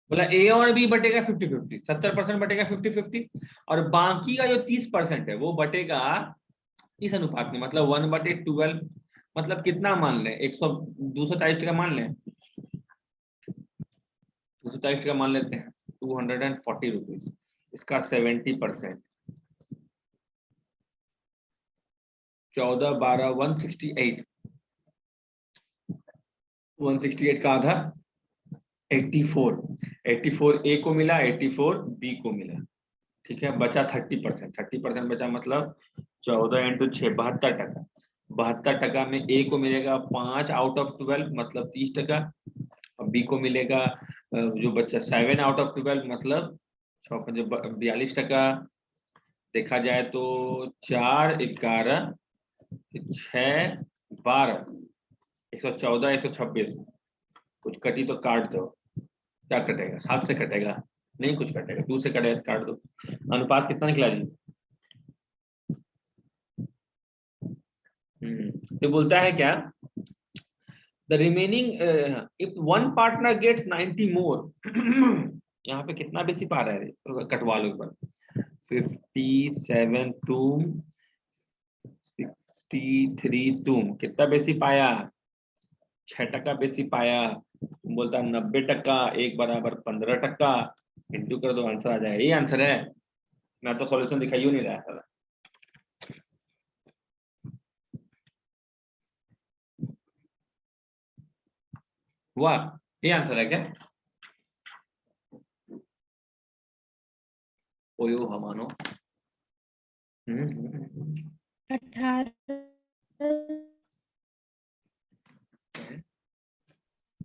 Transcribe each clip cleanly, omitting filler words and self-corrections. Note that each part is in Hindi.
बोला ए और बी बटेगा 50-50, 70% बटेगा 50-50, और बाकी का जो 30% है वो बटेगा इस अनुपात में, मतलब 1/12, मतलब कितना मान लें, 240 टका मान लें, 240 टका मान लेते हैं, 240 रुपीज, इसका 70%, 14 12 168, 168 का आधा 84, 84 ए को मिला, 84 बी को मिला, ठीक है, बचा 30%, 30% बचा, मतलब 14 × 6 72 टका, 72 टका में ए को मिलेगा 5/12, मतलब 30 टका, और बी को मिलेगा जो बच्चा 7/12, मतलब 42 टका। देखा जाए तो 4 11 6 12 114 126, कुछ कटी तो काट दो, क्या कटेगा, 7 से कटेगा, नहीं कुछ कटेगा, 2 से कटेगा काट दो, अनुपात कितना निकला जी? तो बोलता है क्या, the remaining if one partner gets 90 more, यहाँ पे कितना बेसी पा रहा है, कटवा लो एक बार, 57 तुम 63 तुम, कितना बेसी पाया, 6 टका बेसी पाया, तुम बोलता 90 टका 1 बराबर 15 टका, इंटू कर दो, आंसर आ जाएगा, ये आंसर है, मैं तो सॉल्यूशन दिखाई नहीं रहा था। हुआ, ये आंसर है क्या? ओयो हमानो 18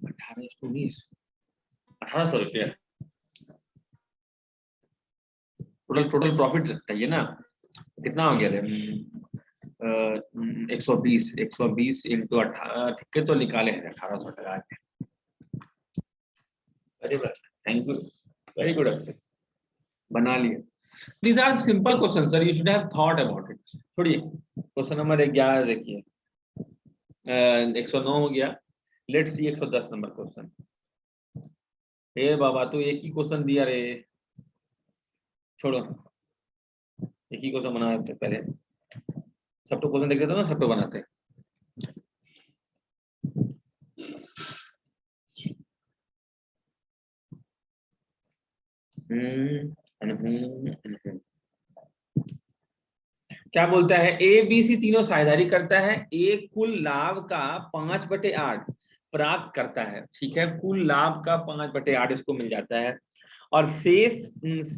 1819 1800 रुपया टोटल प्रॉफिट चाहिए ना, कितना हो गया, 120 इंटू 18, ठीक है, तो निकाले हैं 1800 टका। Very good, thank you, very good Akshay, बना लिए। These are simple questions, sir. You should have thought about it. छोड़िए, क्वेश्चन नंबर 11 देखिए, 109 हो गया, लेट्स सी 110 नंबर क्वेश्चन। ए बाबा, तो एक ही क्वेश्चन दिया रे, छोड़ो, एक ही क्वेश्चन बना देते पहले, सब तो क्वेश्चन देख लेते ना, सब तो बनाते। क्या बोलता है, ए बी सी तीनों साझेदारी करता है, ए कुल लाभ का 5/8 प्राप्त करता है, ठीक है, कुल लाभ का 5/8 इसको मिल जाता है, और शेष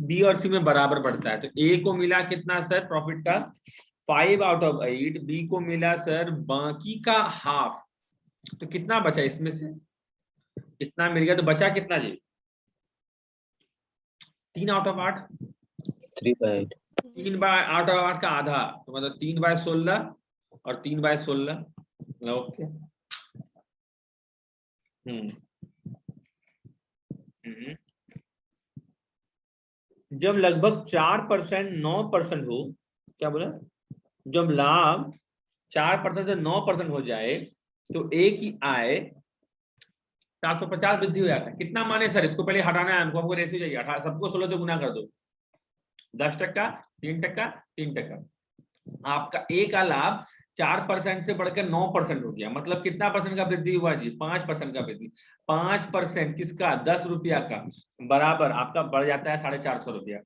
बी और सी में बराबर बढ़ता है। तो ए को मिला कितना सर प्रॉफिट का 5/8, बी को मिला सर बाकी का हाफ, तो कितना बचा इसमें से, कितना मिल गया, तो बचा कितना जी, 3/8, 3/8, 3/8 का आधा, तो मतलब 3/16 और 3/16, ओके। जब लगभग 4% 9% हो, क्या बोला, जब लाभ 4% से 9% हो जाए तो ए की आय 750 वृद्धि हो जाता है, कितना माने सर, इसको पहले हटाना है हमको रेशियो चाहिए, सबको 16 से गुना कर दो, 10 टका 3 टका 3 टका, आपका ए का लाभ 4% से बढ़कर 9% हो गया, मतलब कितना परसेंट का वृद्धि हुआ जी, 5% का वृद्धि, 5% किसका, 10 रुपया का, बराबर आपका बढ़ जाता है 450 रुपया,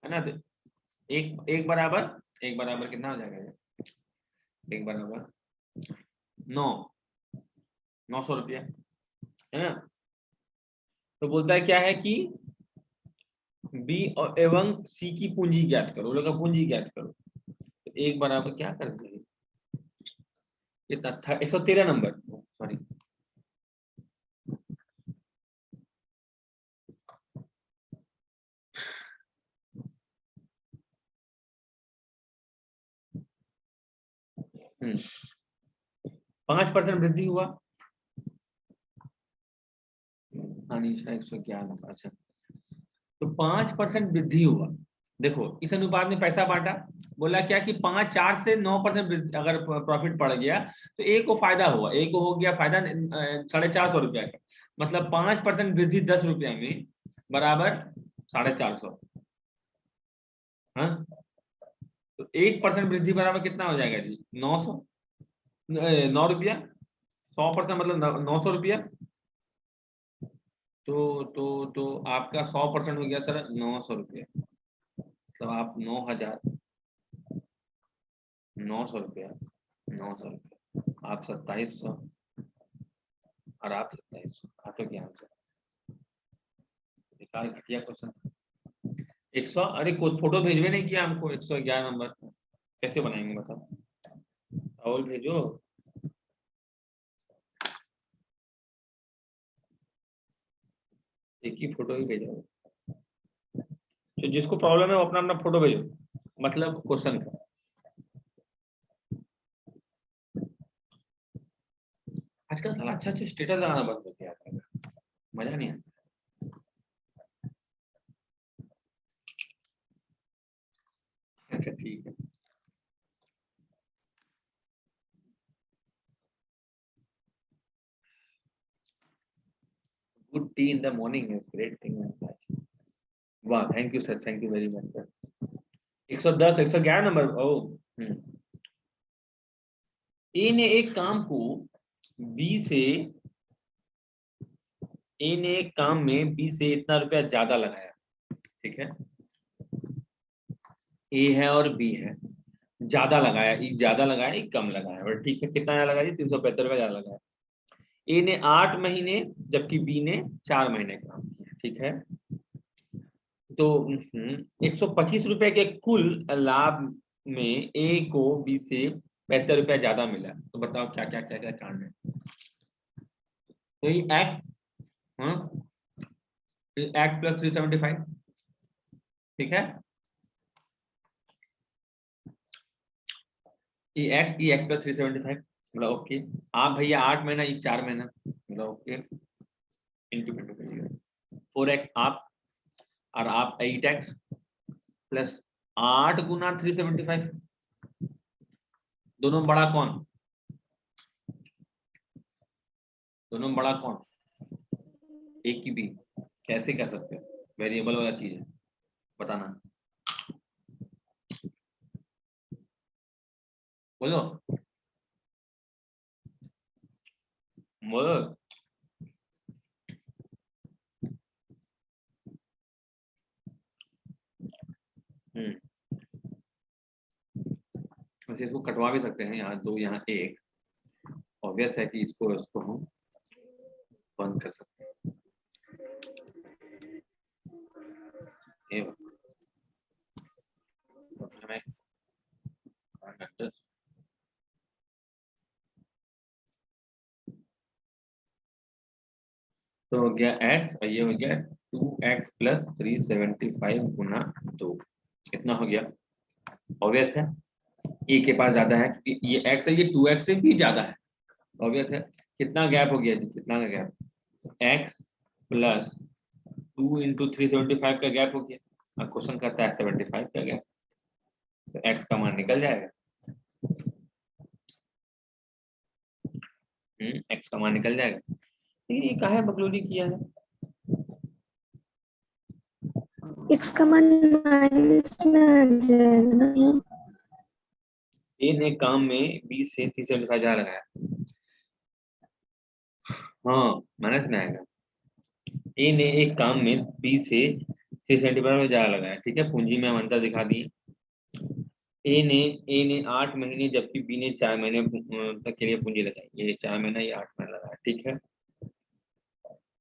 है ना, तो एक बराबर कितना हो जाएगा, एक बराबर 900 रुपया, है ना। तो बोलता है क्या है कि बी एवं सी की पूंजी ज्ञात करो, लोग पूंजी ज्ञात करो, तो एक बराबर क्या कर देंगे, कितना 113 नंबर, सॉरी, हम्म 5% वृद्धि हुआ, अनिशा 111 नंबर, अच्छा, तो 5% वृद्धि हुआ, देखो इस अनुपात में पैसा बांटा, बोला क्या कि 5-4 से 9% अगर प्रॉफिट पड़ गया तो ए को फायदा हुआ, ए को हो गया फायदा 450 रुपया का, मतलब 5% वृद्धि 10 रुपया में बराबर 450। हाँ, तो 1% वृद्धि बराबर कितना हो जाएगा जी? 900, 9 रुपया। 100% मतलब 900 रुपया। तो आपका 100% हो गया सर 900 रुपया, मतलब आप 9,900 रुपया, 900 रुपया, आप 2700 और आप 2700। आपका क्या आंसर? बेकार घटिया क्वेश्चन। 100, अरे कुछ फोटो भेजवे नहीं किया हमको 111 नंबर, कैसे बनाएंगे बताओ? राहुल भेजो। एक ही फोटो ही भेजो, तो जिसको प्रॉब्लम है वो अपना अपना फोटो भेजो, मतलब क्वेश्चन का। आजकल साला अच्छा अच्छा स्टेटस लगाना बंद हो गया है, मजा नहीं आता। अच्छा ठीक है। Good tea in the morning is great thing in life. वाह, thank you sir, thank you very much sir. 110, 111 नंबर। ओ ए ने एक काम को बी से, ए ने एक काम में बी से इतना रुपया ज्यादा लगाया, ठीक है? ए है और बी है, ज्यादा लगाया, एक ज्यादा लगाया एक कम लगाया, और ठीक है कितना लगाया? 375 रुपया ज्यादा लगाया। ए ने 8 महीने जबकि बी ने 4 महीने काम किया, ठीक है? तो 125 रुपए के कुल लाभ में ए को बी से 75 रुपया ज्यादा मिला, तो बताओ क्या क्या क्या क्या कांड है? तो ये एक्स, हाँ, एक्स प्लस 375, ठीक है? ई एक्स प्लस 375, मतलब ओके। आप भैया 8 महीना, ये 4 महीना, मतलब ओके, इंटू इंटू करिएगा। 4x आप, और आप 8x प्लस 8 गुना 375, दोनों में बड़ा कौन? दोनों में बड़ा कौन? ए की बी? कैसे कह सकते हो? वेरिएबल वाला चीज है, बताना, बोलो बोलो। वैसे इसको कटवा भी सकते हैं, यहाँ 2 यहाँ 1, ऑब्वियस है कि इसको हम बंद कर सकते हैं। तो हो गया x और ये हो गया 2x प्लस 375 गुना 2, कितना हो गया? ऑब्वियस है ए के पास ज्यादा है, क्योंकि ये x है, ये 2x से भी ज्यादा है, ऑब्वियस है। कितना गैप हो गया जी? कितना का गैप? x प्लस 2 इंटू 375 का गैप हो गया। अब क्वेश्चन करता है 75 का गैप, तो x का मान निकल जाएगा। x का मान निकल जाएगा। लेकिन ये काहे बकलोली किया है? x का मान माइनस में आ जाएगा। ए ने काम में 20 से 375 ज्यादा लगाया, हाँ माइनस में आएगा। ए ने एक काम में 20 से 375 में ज्यादा लगाया, ठीक है? पूंजी में हम अंतर दिखा दिए। ए ने 8 महीने जबकि बी ने 4 महीने तक के लिए पूंजी लगाई, ये 4 महीना, ये 8 महीना लगाया, ठीक है?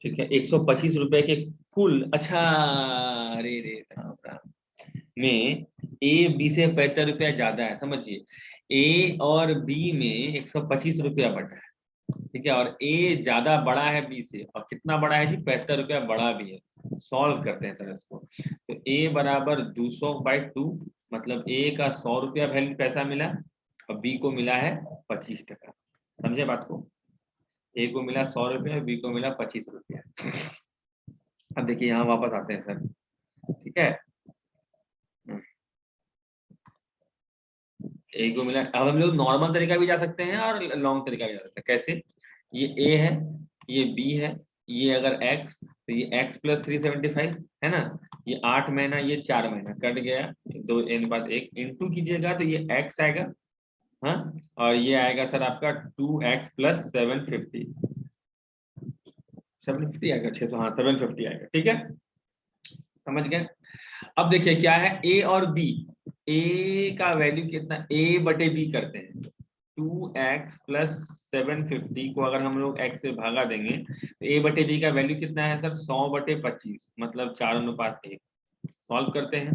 ठीक है, 125 रुपए के कुल, अच्छा, अरे रे राम राम, में ए बी से 75 रुपया ज्यादा है, समझिए। ए और बी में 125 रुपया बटा है, ठीक है? और ए ज्यादा बड़ा है बी से, और कितना बड़ा है जी? 75 रुपया बड़ा भी है। सॉल्व करते हैं सर इसको। तो ए बराबर 200/2, मतलब ए का 100 रुपया वैल्यू पैसा मिला, और बी को मिला है 25 टका। समझे बात को? ए को मिला 100 रुपया, बी को मिला 25 रुपया। अब देखिए यहाँ वापस आते हैं सर, ठीक है? ए को मिला। अब हम लोग नॉर्मल तरीका भी जा सकते हैं और लॉन्ग तरीका भी जा सकते हैं। कैसे? ये ए है, ये बी है, ये अगर x तो ये x प्लस 375 है ना, ये 8 महीना, ये 4 महीना कट गया, 2:1 इंटू कीजिएगा तो ये x आएगा, हाँ, और ये आएगा सर आपका 2x प्लस 750 आएगा, 600, हाँ 750 आएगा। ठीक है, समझ गए? अब देखिए क्या है ए और बी, ए का वैल्यू कितना, a बटे b करते हैं, 2x प्लस 750 को अगर हम लोग x से भागा देंगे तो a बटे b का वैल्यू कितना है सर, 100 बटे 25, मतलब 4:1। सॉल्व करते हैं,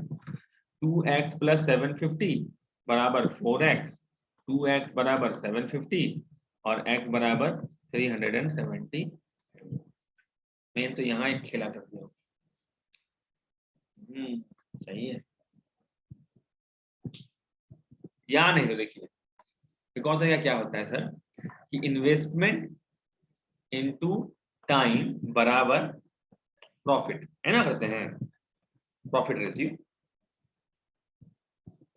2x प्लस 750 बराबर 4x, 2x बराबर 750 और x बराबर 370। मैं तो यहाँ एक खेला करती हूँ। सही है या नहीं? तो देखिए बिकॉज या क्या होता है सर कि इन्वेस्टमेंट इनटू टाइम बराबर प्रॉफिट है ना, करते हैं प्रॉफिट रेशियो।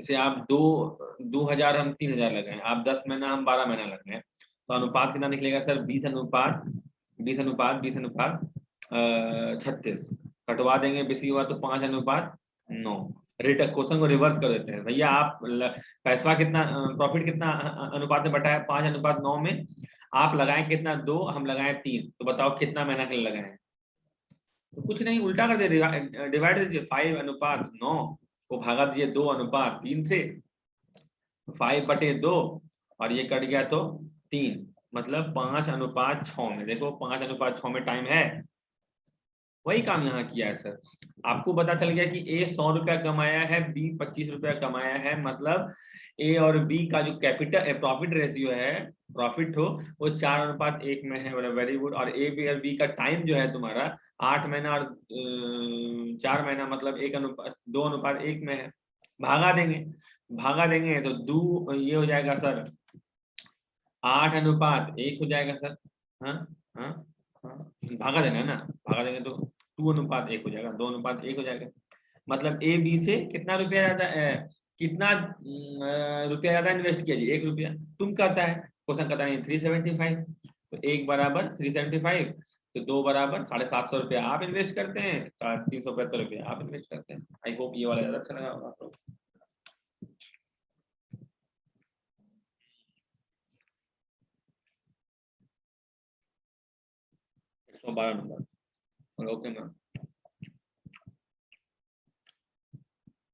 जैसे आप 2000 हम 3000 लगाए, आप 10 महीना हम 12 महीना लगाए, तो अनुपात कितना निकलेगा सर, 20 अनुपात 36। कटवा देंगे बेसी हुआ तो 5:9। रेट क्वेश्चन को रिवर्स कर देते हैं भैया, आप पैसा कितना, प्रॉफिट कितना अनुपात में बटा है, 5:9 में, आप लगाए कितना, 2, हम लगाए 3, तो बताओ कितना महीना के लिए लगाए? तो कुछ नहीं, उल्टा कर दे, डिवाइड दीजिए, 5:9 को भागा दीजिए 2:3 से, 5/2 और ये कट गया तो 3, मतलब 5:6 में। देखो 5:6 में टाइम है, वही काम यहाँ किया है सर। आपको पता चल गया कि ए 100 रुपया कमाया है, बी 25 रुपया कमाया है, मतलब ए और बी का जो कैपिटल प्रॉफिट रेशियो है, प्रॉफिट हो, वो 4:1 में है। Very good. और ए बी और बी का टाइम जो है तुम्हारा 8 महीना और 4 महीना, मतलब 2:1 में है। भागा देंगे तो ये हो जाएगा सर 8:1 हो जाएगा सर। हाँ हाँ हाँ, भागा देना है ना, भागा देंगे तो 2:1 हो जाएगा, 2:1 हो जाएगा। मतलब ए बी से कितना रुपया ज्यादा, कितना रुपया ज्यादा इन्वेस्ट किया जी, 1 रुपया। तुम कहता है क्वेश्चन कहता है 375, तो 1 बराबर 375, तो 2 बराबर 750 रुपया आप इन्वेस्ट करते हैं, 375 रुपया आप इन्वेस्ट करते हैं। आई होप ये वाला ज्यादा अच्छा लगा होगा आप लोग। 112 नंबर, ओके मैम।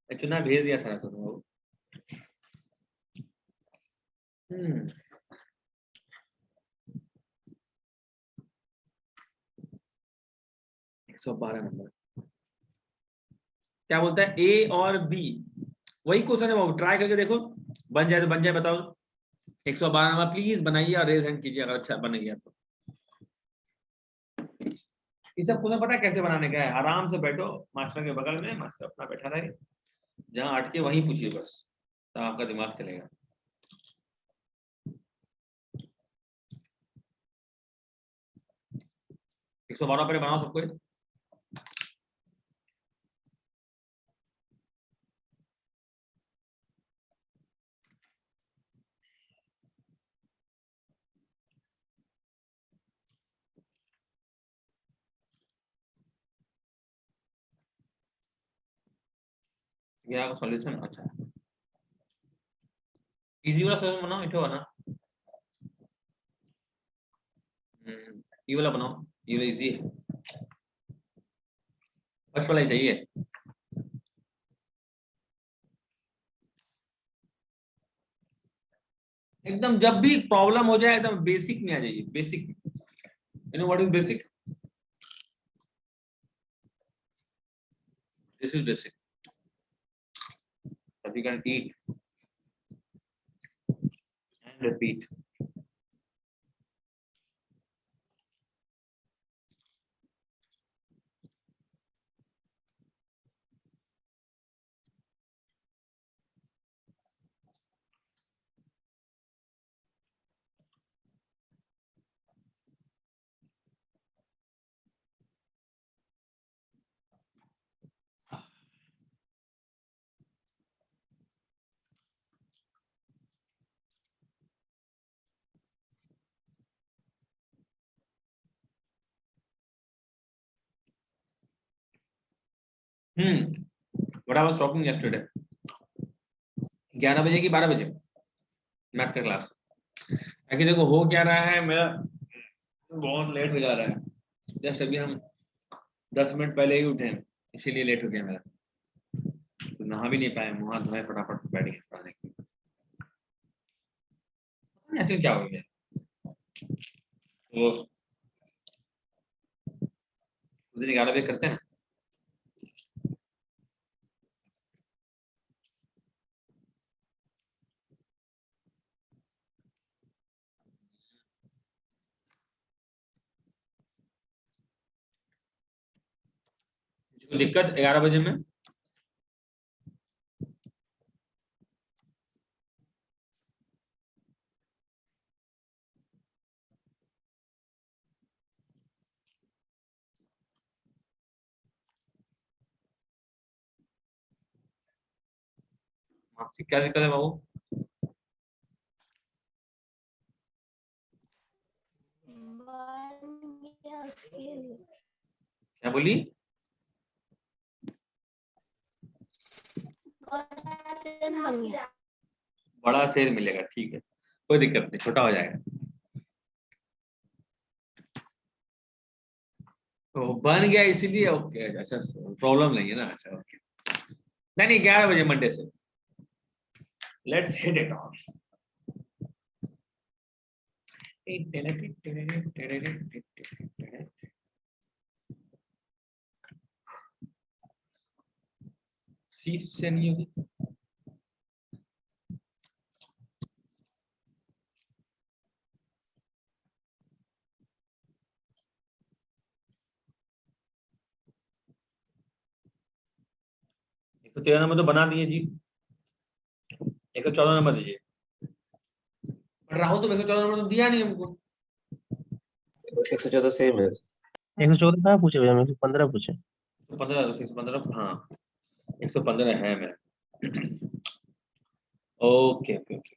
चुना भेज दिया सारा तो। 112 नंबर क्या बोलता है, ए और बी, वही क्वेश्चन है वो, ट्राई करके देखो, बन जाए तो बन जाए, बताओ। 112 नंबर प्लीज बनाइए और रेज हैंड कीजिए अगर अच्छा बन गया तो। ये सब तुम्हें पता है कैसे बनाने का है, आराम से बैठो मास्टर के बगल में, मास्टर अपना बैठा रहे, जहां अटके वहीं पूछिए बस, तो आपका दिमाग चलेगा। एक 112 पर बनाओ सबको। ये सॉल्यूशन अच्छा, इजी वाला सॉल्यूशन बनाओ, इठो वाला। ये वाला बनाओ, ये वाला इजी है, फर्स्ट वाला ही चाहिए। एकदम जब भी प्रॉब्लम हो जाए एकदम बेसिक में आ जाइए, basic. You know what is basic? This is basic, that you can eat and repeat. What I was talking yesterday, 11 बजे की 12 बजे मैथ का क्लास। ताकि देखो हो क्या रहा है, मेरा बहुत लेट हो जा रहा है, जस्ट अभी हम 10 मिनट पहले ही उठे हैं, इसीलिए लेट हो गया मेरा, तो नहा भी नहीं पाए, मुँह हाथ धोए फटाफट बैठ गए पढ़ने के लिए। पता नहीं क्या हो गया, वो उस दिन 11 बजे करते हैं ना। कोई दिक्कत 11 बजे में? आपसे क्या दिक्कत है बाबू? क्या बोली? बड़ा शेर मिलेगा, ठीक है, कोई दिक्कत नहीं, छोटा हो जाएगा। तो बन गया इसीलिए, ओके, अच्छा प्रॉब्लम नहीं है ना, अच्छा ओके। नहीं 11 बजे मंडे से, let's hit it on. Seat से नहीं होगी। तो 13 नंबर तो बना दिए जी, 114 नंबर दीजिए। राहुल तो 114 नंबर तो दिया नहीं हमको। 114 सेम है। 114 कहाँ पूछे भैया, मेरे को 15 पूछे। 15, 115, हाँ 115 है मेरा। Okay okay okay.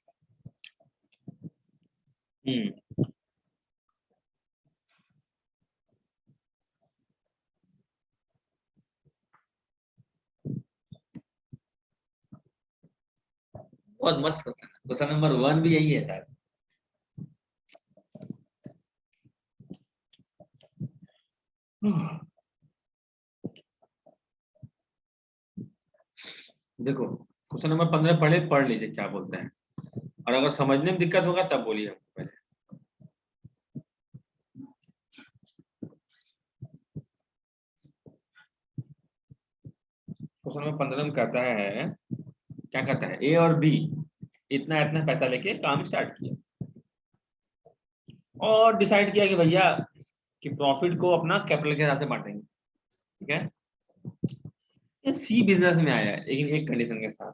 बहुत मस्त क्वेश्चन है, क्वेश्चन नंबर 1 भी यही है सर। देखो क्वेश्चन नंबर 15 पढ़ लीजिए क्या बोलते हैं, और अगर समझने में दिक्कत होगा तब बोलिए हमको पहले। क्वेश्चन नंबर 15 में कहता है, क्या कहता है, ए और बी इतना इतना पैसा लेके काम स्टार्ट किया, और डिसाइड किया कि भैया कि प्रॉफिट को अपना कैपिटल के हिसाब से बांटेंगे, ठीक है। ये सी बिजनेस में आया है, लेकिन एक कंडीशन के साथ,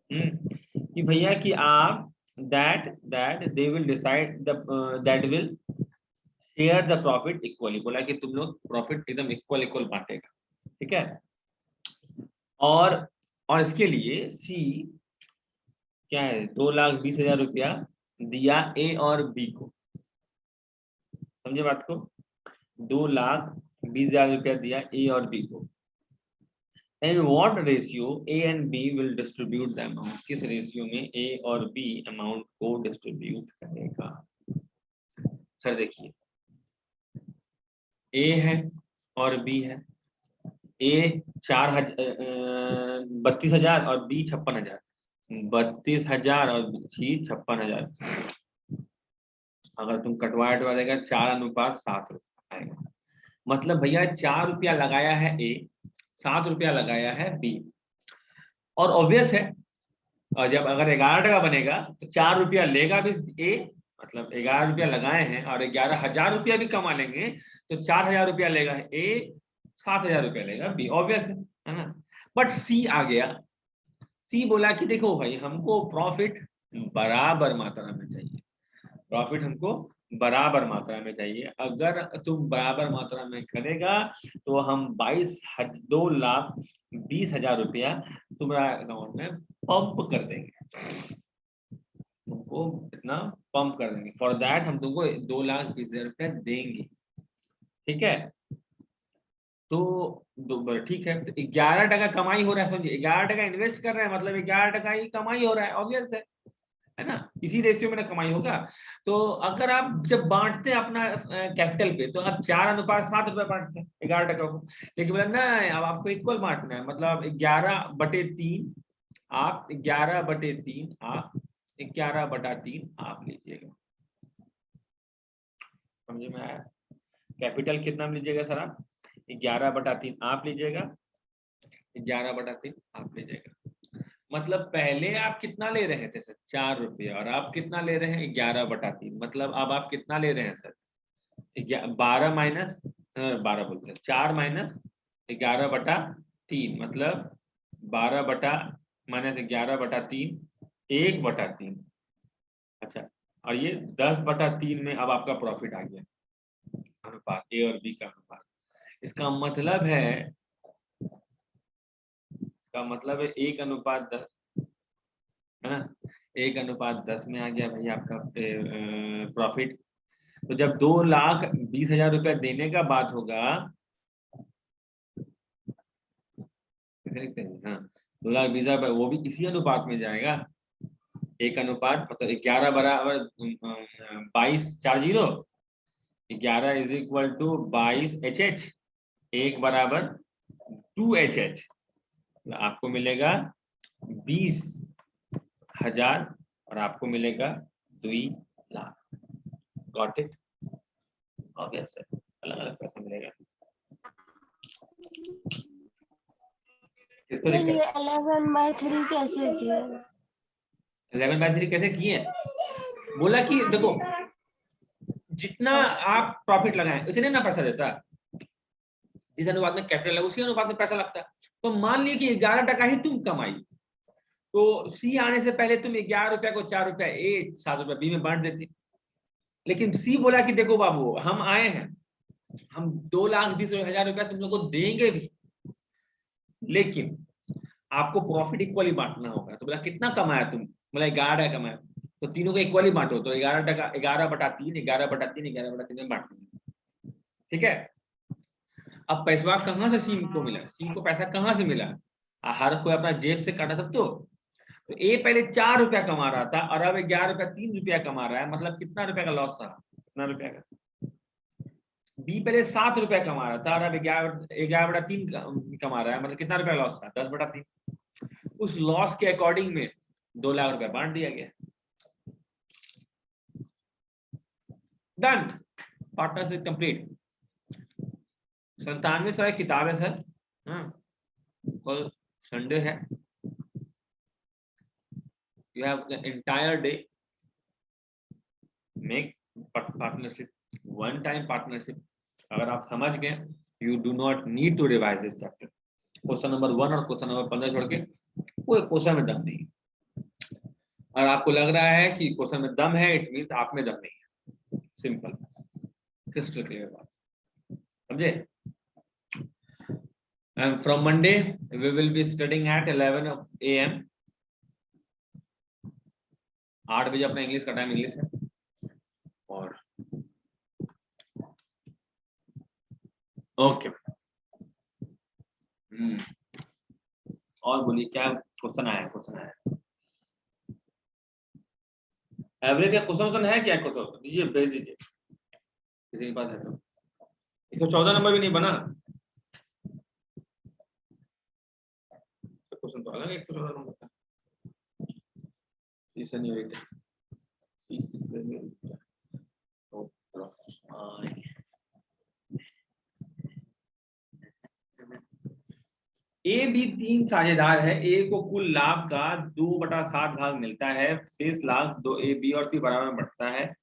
कि भैया कि आप that they will decide that will share the profit equally, बोला कि तुम लोग प्रॉफिट एकदम इक्वल इक्वल बांटेगा, ठीक है। और इसके लिए सी क्या है, 2,20,000 रुपया दिया ए और बी को, समझे बात को, 2,20,000 रुपया दिया ए और बी को। And what ratio A and B will distribute the amount, किस रेशियो में ए और बी अमाउंट को डिस्ट्रीब्यूट करेगा। सर देखिए, ए है और बी है, ए 32,000 और बी 56,000, 32,000 और सी 56,000, अगर तुम कटवा देगा 4:7 आएगा। मतलब भैया 4 रुपया लगाया है ए, 7 रुपया लगाया है बी, और ऑब्वियस है, और जब अगर 11 टका बनेगा तो 4 रुपया लेगा भी ए, मतलब 11 रुपया लगाए हैं और 11,000 रुपया भी कमा लेंगे तो 4,000 रुपया लेगा ए, 7,000 रुपया लेगा बी, ऑब्वियस है ना। बट सी आ गया, सी बोला कि देखो भाई हमको प्रॉफिट बराबर मात्रा में चाहिए, प्रॉफिट हमको बराबर मात्रा में चाहिए, अगर तुम बराबर मात्रा में करेगा तो हम 2,20,000 रुपया तुम्हारा अकाउंट में पंप कर देंगे, तुमको इतना पंप कर देंगे, फॉर दैट हम तुमको 2,20,000 रुपया देंगे, ठीक है। तो ठीक है, तो 11% कमाई हो रहा है, समझिए 11% इन्वेस्ट कर रहे हैं मतलब 11% ही कमाई हो रहा है, ऑब्वियस है ना, इसी रेशियो में ना कमाई होगा। तो अगर आप जब बांटते हैं अपना कैपिटल पे, तो आप 4:7 बांटते हैं 11% को, लेकिन बोला ना अब आपको इक्वल बांटना है, मतलब 11/3 आप 11/3 आप 11/3 आप लीजिएगा, समझे में आया? कैपिटल कितना लीजिएगा सर आप? 11/3 आप लीजिएगा, 11/3 आप लीजिएगा। मतलब पहले आप कितना ले रहे थे सर? 4 रुपये, और आप कितना ले रहे हैं? 11/3। मतलब अब आप कितना ले रहे हैं सर? 12 माइनस 12 बोलते हैं 4 माइनस 11/3, मतलब 12/-11/3 1/3। अच्छा, और ये 10/3 में अब आपका प्रॉफिट आ गया, अनुपात ए और बी का अनुपात। इसका मतलब है 1:10, है ना, 1:10 में आ गया भाई आपका प्रॉफिट। तो जब 2,20,000 रुपया देने का बात होगा, हाँ 2,20,000 रुपया, वो भी इसी अनुपात में जाएगा, 1:, मतलब 11 बराबर 22/40, 11 इज इक्वल टू 22 HH, 1 बराबर 2 HH, आपको मिलेगा 20,000 और आपको मिलेगा 2 लाख। Got it? ऑब्वियस है, अलग अलग पैसा मिलेगा। इसको ये 11/3 कैसे किया? 11/3 कैसे किए? बोला कि देखो जितना आप प्रॉफिट लगाएं उतने ना पैसा देता, जिस अनुपात में कैपिटल है उसी अनुपात में पैसा लगता है। तो मान लीजिए कि 11% ही तुम कमाई, तो सी आने से पहले तुम 11 रुपया को 4 रुपया ए 7 रुपया बी में बांट देते, लेकिन सी बोला कि देखो बाबू हम आए हैं, हम 2,20,000 रुपया तुम लोग को देंगे भी, लेकिन आपको प्रॉफिट इक्वली बांटना होगा। तो बोला कितना कमाया तुम? बोला 11 कमाया, तो तीनों को इक्वली बांटो, तो 11%, 11/3 11/3 11/3 में बांट देंगे, ठीक है। अब पैसा कहाँ से सीम को मिला? सीम को पैसा कहाँ से मिला? हर कोई अपना जेब से काटा तब तो ए पहले 4 रुपया कमा रहा था और अब 11 रुपया 3 रुपया कमा रहा है, मतलब कितना रुपया का लॉस था? कितना रुपया का? बी पहले 7 रुपया कमा रहा था और अब 11/3 कमा रहा है, मतलब कितना रुपया लॉस था? 10/3। उस लॉस के अकॉर्डिंग में 2 लाख रुपया बांट दिया गया, डन, पार्टनरशिप कंप्लीट। 97 किताब है सर, हाँ, कल संडे है, you have the entire day, make partnership, one time partnership। अगर आप समझ गए, you do not need to revise this chapter। Question number 1 और क्वेश्चन नंबर 15 छोड़ के कोई क्वेश्चन में दम नहीं। और आपको लग रहा है कि क्वेश्चन में दम है, इट मींस आप में दम नहीं है, सिंपल, क्रिस्टल क्लियर बात, समझे? And from Monday we will be studying at 11 AM। 8 बजे अपना इंग्लिश का टाइम इंग्लिश है, और ओके। और बोलिए क्या क्वेश्चन आया? एवरेज का क्वेश्चन है क्या? क्वेश्चन दीजिए, भेज दीजिए किसी के पास है तो। 114 नंबर भी नहीं बना क्वेश्चन, तो अलग 114 नंबर का ए बी 3 साझेदार है, ए को कुल लाभ का 2/7 भाग मिलता है, शेष लाभ 2 ए बी और सी बराबर में बढ़ता है।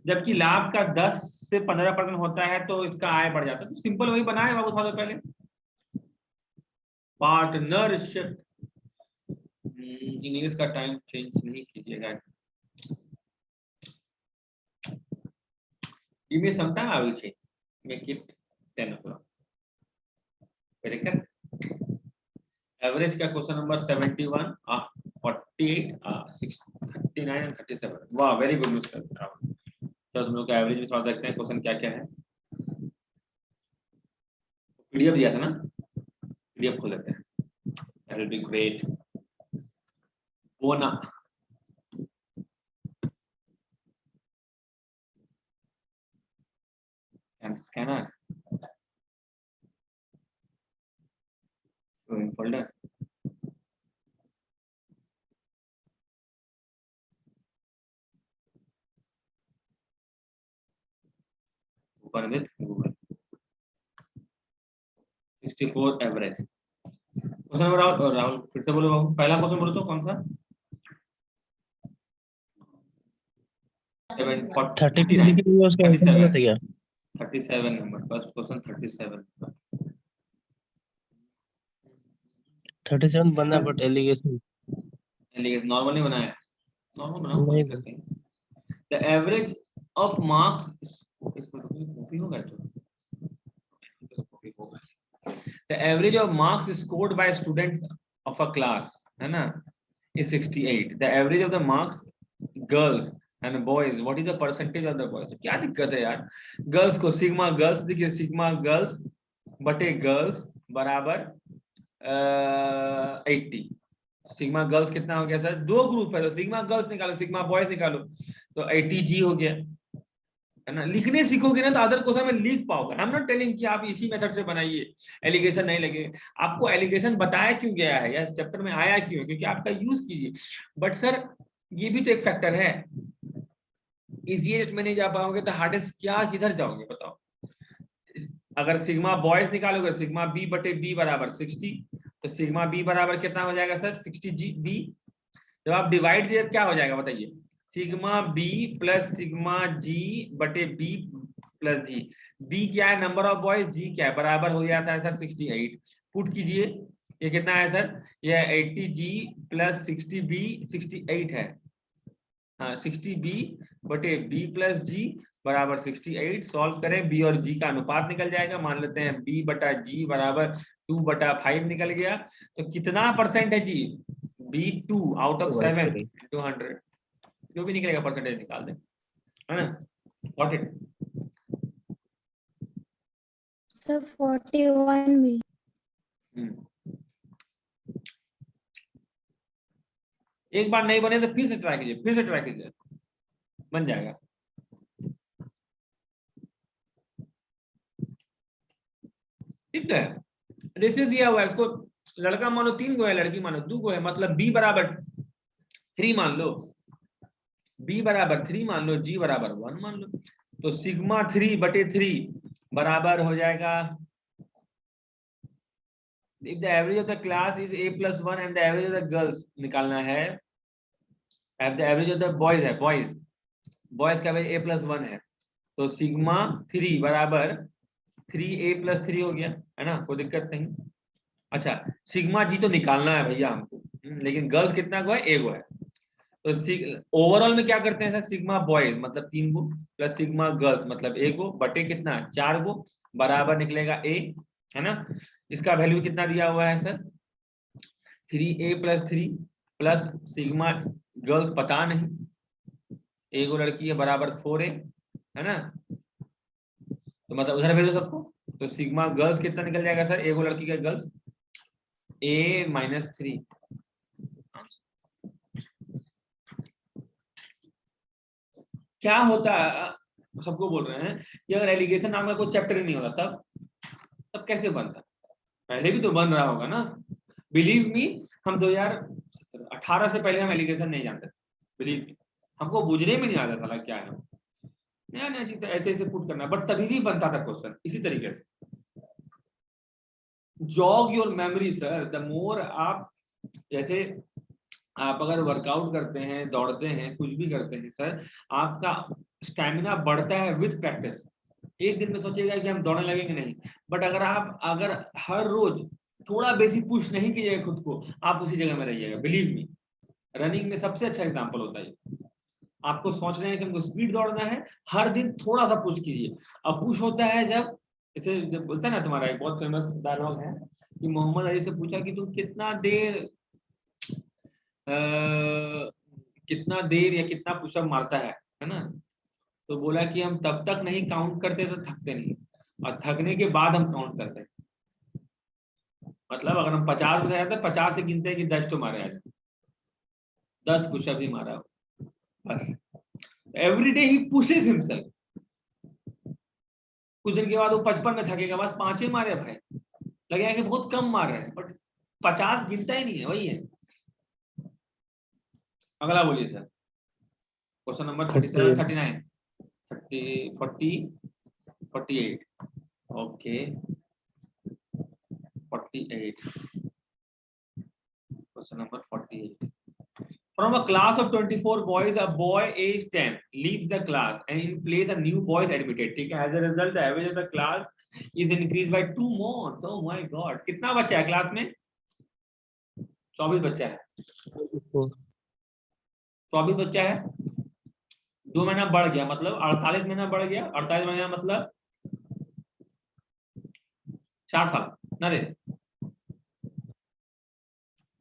जबकि लाभ का 10 से 15% होता है तो इसका आय बढ़ जाता है। तो सिंपल वही बनाए बाबू था तो पहले, पार्टनरशिप। इंग्लिश का टाइम चेंज नहीं कीजिएगा, give me some time, I will change, make it 10 o'clock। very good। Average का क्वेश्चन नंबर 71, 48, 39 and 37। वाह, वेरी गुड मिस्टर। तो तुम लोग का एवरेज भी सवाल देखते हैं, क्वेश्चन क्या क्या है। पीडीएफ दिया था ना, पीडीएफ खोल लेते हैं, दैट विल बी ग्रेट। बोना and scanner, so in folder, open with Google, 64 average. Question number Rahul फिर से बोलो, पहला क्वेश्चन बोलो तो कौन सा? 32 लिखी हुई है, उसका आंसर गलत है क्या? 37 नंबर, फर्स्ट क्वेश्चन 37। 37 बनना, बट एलिगेशन नॉर्मल नहीं बनाया, नॉर्मल बनाओ, कोई नहीं। दिक्कत नहीं। The average of marks, copy होगा तो the average of marks scored by students of a class है ना is 68। the average of the marks girls and boys, what is the percentage of the boys? क्या दिक्कत है यार, गर्ल्स को सिग्मा गर्ल्स, देखिए सिग्मा गर्ल्स बटे गर्ल्स बराबर 80। सिग्मा गर्ल्स कितना हो गया सर, दो ग्रुप है तो सिग्मा गर्ल्स निकालो, सिग्मा बॉयज निकालो, तो 80G हो गया है ना। लिखने सीखोगे ना तो अदर क्वेश्चन में लिख पाओगे। आई एम नॉट टेलिंग कि आप इसी मेथड से बनाइए, एलिगेशन नहीं लगे। आपको एलिगेशन बताया क्यों गया है या इस चैप्टर में आया क्यों, क्योंकि आपका यूज कीजिए। बट सर ये भी तो एक फैक्टर है, इजीएस्ट में नहीं जा पाओगे तो हार्डेस्ट क्या किधर जाओगे बताओ। अगर सिग्मा बॉयज निकालोगे, सिग्मा बी बटे बी बराबर 60, तो सिग्मा बी बराबर कितना हो जाएगा सर 60G बी। जब आप डिवाइड दिए क्या हो जाएगा बताइए, सिग्मा बी प्लस सिग्मा जी बटे बी प्लस जी। बी क्या है नंबर ऑफ बॉयज, जी क्या है, बराबर हो जाता है सर 68। पुट कीजिए, ये कितना है सर, ये 80G प्लस 60B 68 है, हाँ 60B बटे B प्लस जी बराबर 68। सॉल्व करें, बी और जी का अनुपात निकल जाएगा, मान लेते हैं B बटा जी बराबर 2/5 निकल गया। तो कितना परसेंट है जी, B 2 आउट ऑफ 7 into 100, जो भी निकलेगा परसेंटेज निकाल दें, है ना। गॉट इट Sir, 41 में। एक बार नहीं बने तो फिर से ट्राई कीजिए, फिर से ट्राई कीजिए, बन जाएगा। ठीक है, रेशियो दिया हुआ है, इसको लड़का मानो 3 गो है, लड़की मानो 2 गो है, मतलब B बराबर 3 मान लो, B बराबर 3 मान लो, G बराबर 1 मान लो, तो सिग्मा 3 बटे 3 बराबर हो जाएगा, if the average of the class is A plus 1 and the average of the girls निकालना है, if the average of the boys है, boys का average A plus 1 है, तो सिग्मा 3 बराबर 3A plus 3 हो गया, है ना, कोई दिक्कत नहीं। अच्छा सिग्मा जी तो निकालना है भैया हमको, लेकिन गर्ल्स कितना को है, ए गो है, तो ओवरऑल में क्या करते हैं सर, सिग्मा बॉयज मतलब 3 गो प्लस सिग्मा गर्ल्स मतलब 1 गो बटे कितना 4 गो बराबर निकलेगा ए, है ना। इसका वैल्यू कितना दिया हुआ है sir, 3A plus 3 plus sigma girls पता नहीं, ए गो लड़की है बराबर 4A, है ना, तो मतलब उधर भेजो सबको, तो सिग्मा गर्ल्स कितना निकल जाएगा सर, ए गो लड़की का गर्ल्स A minus 3। क्या होता है, सबको बोल रहे हैं कि अगर एलिगेशन नाम का कोई चैप्टर ही नहीं होता तब कैसे बनता, पहले भी तो बन रहा होगा ना। बिलीव मी, हम 2018 से पहले हम एलिगेशन नहीं जानते, बिलीव मी, हमको बुझने में नहीं आता था क्या है, नया नया चीज ऐसे ऐसे पुट करना, बट तभी भी बनता था क्वेश्चन इसी तरीके से। Jog your memory sir, the more आप, जैसे आप अगर वर्कआउट करते हैं, दौड़ते हैं, कुछ भी करते हैं सर, आपका स्टैमिना बढ़ता है विद प्रैक्टिस। एक दिन में सोचिएगा कि हम दौड़ने लगेंगे नहीं, बट अगर हर रोज थोड़ा बेसिक पुश नहीं कीजिएगा खुद को, आप उसी जगह में रहिएगा। बिलीव मी, रनिंग में सबसे अच्छा एग्जांपल होता है, आपको सोच रहे हैं कि हमको स्पीड दौड़ना है, हर दिन थोड़ा सा पुश कीजिए। अब पुश होता है जब, जैसे जब बोलता है ना, तुम्हारा एक बहुत फेमस डायलॉग है कि मोहम्मद अली से पूछा कि तुम कितना देर या कितना पुशअप मारता है ना, तो बोला कि हम तब तक नहीं काउंट करते तो थकते नहीं, और थकने के बाद हम काउंट करते हैं। मतलब अगर हम 50 बताया तो 50 से गिनते हैं कि 10 तो मारे आज, 10 पुशअप ही मारा हो बस। एवरी डे ही पुशेस हिमसेल्फ। कुछ दिन के बाद वो 55 में थकेगा, बस 5 ही मारे भाई, लगेगा कि बहुत कम मार रहे हैं, बट 50 गिनता ही नहीं है, वही है। अगला बोलिए sir, question number 37, 39, 30, 40, 48, okay 48, question number 48। From a class of 24 boys, a boy age 10 leaves the class and in place a new boy is admitted. ठीक है, as a result, the average of the class is increased by 2 more. Oh my God, कितना बच्चा है क्लास में? 24 बच्चा है। 24 बच्चा है, 2 महीना बढ़ गया, मतलब 48 महीना बढ़ गया। 48 महीना मतलब 4 साल ना रे,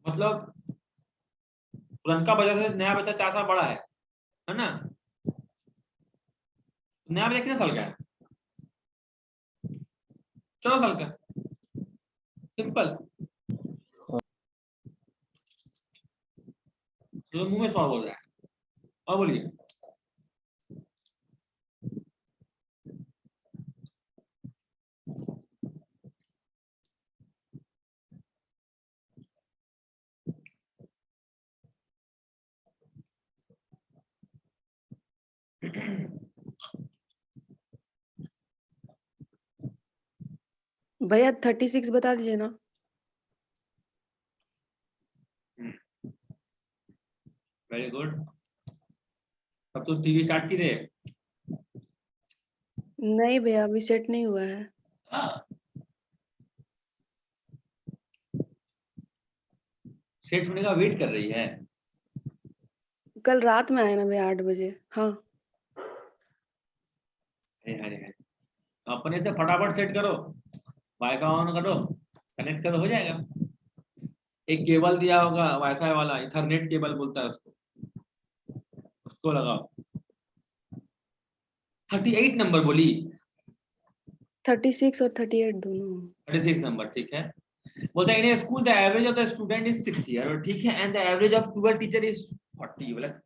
मतलब पुरनका बच्चा से नया बच्चा 4 साल बड़ा है ना? नया बच्चा कितना साल का है? 14 साल का। सिंपल, तो मुंह में सॉल्व हो रहा है। और बोलिए, भैया 36 बता दीजिए ना। Very good. अब तो टीवी स्टार्ट की रहे। नहीं भैया, अभी सेट नहीं हुआ है। सेट होने का वेट कर रही है। कल रात में आए ना भैया 8 बजे। हाँ अरे अपने से फटाफट सेट करो, वाईफाई ऑन करो, कनेक्ट करो, हो जाएगा। एक केबल दिया होगा वाईफाई वाला, इथरनेट केबल बोलता है उसको, उसको लगाओ। 38 नंबर बोली? 36 और 38 दोनों। 36 नंबर, ठीक है। बोलता है in school the average of the student is 6 year, ठीक है, and the average of 12 teacher is 40। बोला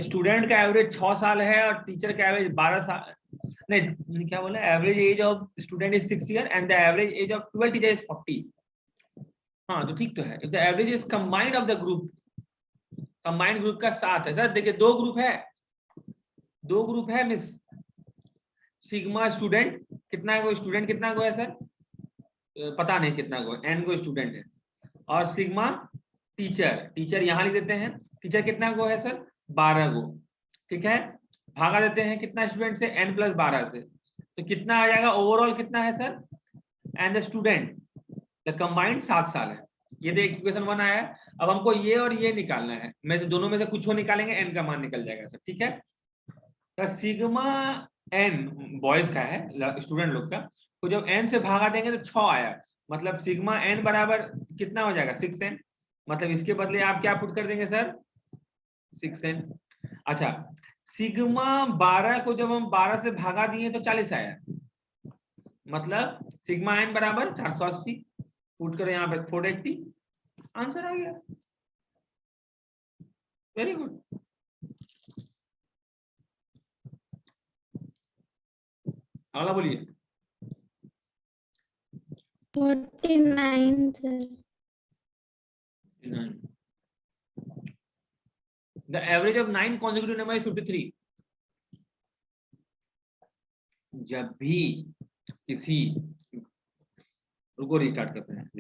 स्टूडेंट का एवरेज 6 साल है और टीचर का एवरेज 12 साल, नहीं क्या बोला, average age of student is 6 year and the average age of 12 teacher is 40। हाँ तो ठीक तो है। If the average is combined of the group, combined group का 7 है सर। देखिए 2 ग्रुप है, 2 ग्रुप है मिस। सिग्मा स्टूडेंट कितना है, स्टूडेंट कितना को है सर? पता नहीं कितना को, n को स्टूडेंट है। और सिग्मा टीचर, टीचर यहाँ लिख देते हैं। टीचर कितना को है सर? 12 को, ठीक है। भागा देते हैं कितना स्टूडेंट से? n + 12 से। तो कितना आ जाएगा ओवरऑल, कितना है sir? And the student the combined 7 साल है। ये तो इक्वेशन 1 आया है। अब हमको ये और ये निकालना है, में से दोनों में से कुछ हो निकालेंगे, n का मान निकल जाएगा सर, ठीक है। तो सिग्मा n बॉयज का है, स्टूडेंट लोग का, तो जब n से भागा देंगे तो 6 आया, मतलब सिग्मा n बराबर कितना हो जाएगा? 6n। मतलब इसके बदले आप क्या पुट कर देंगे सर? 6n। अच्छा, सिग्मा 12 को जब हम 12 से भागा दिए तो 40 आया, मतलब सिग्मा n बराबर 480। पुट करें यहाँ पे 480, आंसर आ गया। Very good. अगला बोलिए। 49 sir. The average of 9 consecutive number is 53. जब भी किसी, रुको रिस्टार्ट करते हैं,